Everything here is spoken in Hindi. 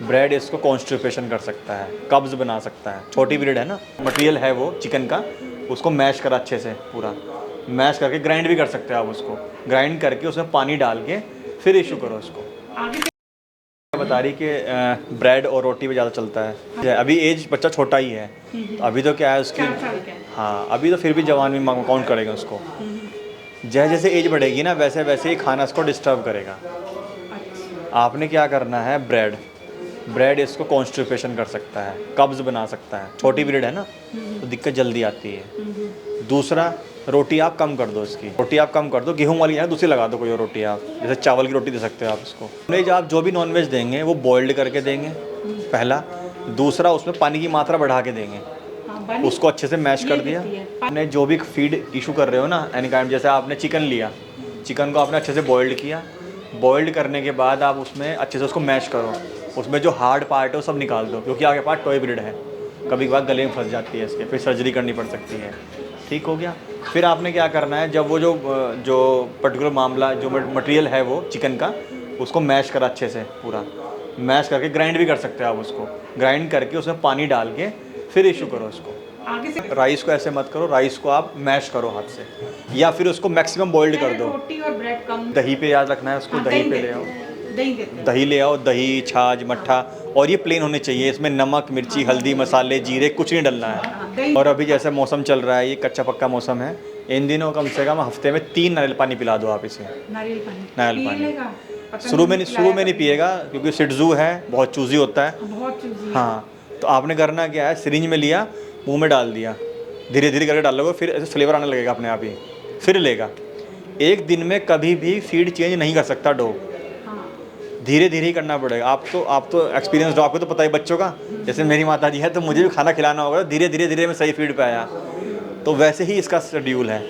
ब्रेड इसको कॉन्स्टिपेशन कर सकता है, कब्ज़ बना सकता है। छोटी ब्रेड है ना, मटेरियल है वो चिकन का, उसको मैश करा अच्छे से, पूरा मैश करके ग्राइंड भी कर सकते हैं आप उसको। ग्राइंड करके उसमें पानी डाल के फिर इशू करो उसको। बता रही कि ब्रेड और रोटी पे ज़्यादा चलता है। अभी एज बच्चा छोटा ही है, तो अभी तो क्या है उसकी, 4 साल का है। हाँ अभी तो फिर भी जवान में काउंट करेगा उसको। जैसे जैसे एज बढ़ेगी ना वैसे वैसे ही खाना इसको डिस्टर्ब करेगा। अच्छा, आपने क्या करना है, ब्रेड इसको कॉन्स्टिपेशन कर सकता है, कब्ज़ बना सकता है। छोटी ब्रेड है ना, तो दिक्कत जल्दी आती है। दूसरा, रोटी आप कम कर दो इसकी, रोटी आप कम कर दो, गेहूं वाली है ना दूसरी लगा दो कोई और रोटी आप, जैसे चावल की रोटी दे सकते हो आप इसको। वेज आप जो भी नॉन वेज देंगे वो बॉइल्ड करके देंगे पहला। दूसरा, उसमें पानी की मात्रा बढ़ा के देंगे, हाँ, बनी उसको अच्छे से मैश कर ये दिया। दिखती है। आपने जो भी फीड इशू कर रहे हो ना एनी काइंड, जैसे आपने चिकन लिया, चिकन को आपने अच्छे से बॉइल्ड किया। बॉइल्ड करने के बाद आप उसमें अच्छे से उसको मैश करो, उसमें जो हार्ड पार्ट है वो सब निकाल दो, क्योंकि आपके पास टॉय ब्रेड है, कभी कभार गले में फंस जाती है इसके, फिर सर्जरी करनी पड़ सकती है। ठीक हो गया। फिर आपने क्या करना है, जब वो जो पर्टिकुलर मामला जो मटेरियल है वो चिकन का, उसको मैश करा अच्छे से, पूरा मैश करके ग्राइंड भी कर सकते हैं आप उसको। ग्राइंड करके उसमें पानी डाल के फिर इशू करो उसको। आगे से राइस को ऐसे मत करो, राइस को आप मैश करो हाथ से, या फिर उसको मैक्सिमम बॉइल्ड कर दो। रोटी और ब्रेड कम। दही पे याद रखना है उसको, हाँ, दही पे देते ले आओ, हैं, दही देते हैं। दही ले आओ, दही छाछ मट्ठा, और ये प्लेन होने चाहिए, इसमें नमक मिर्ची हल्दी मसाले जीरे कुछ नहीं डलना है। हाँ, दही। और अभी जैसे मौसम चल रहा है, ये कच्चा पक्का मौसम है, इन दिनों कम से कम हफ्ते में 3 नारियल पानी पिला दो आप इसे। नारियल पानी नारियल पी पानी। लेगा? पता शुरू में पिलाया नहीं पिएगा, क्योंकि सिड्जू है, बहुत चूजी होता है। बहुत चूजी है। हाँ, तो आपने करना क्या है, सिरिंज में लिया, मुंह में डाल दिया, धीरे धीरे करके डालोगे, फिर ऐसे फ्लेवर आने लगेगा अपने आप ही, फिर लेगा। एक दिन में कभी भी फीड चेंज नहीं कर सकता डॉग, हाँ, धीरे धीरे ही करना पड़ेगा। आप तो एक्सपीरियंस डॉग को तो पता ही बच्चों का, जैसे मेरी माता जी है, तो मुझे भी खाना खिलाना होगा, धीरे धीरे में सही फीड पे आया, तो वैसे ही इसका शेड्यूल है।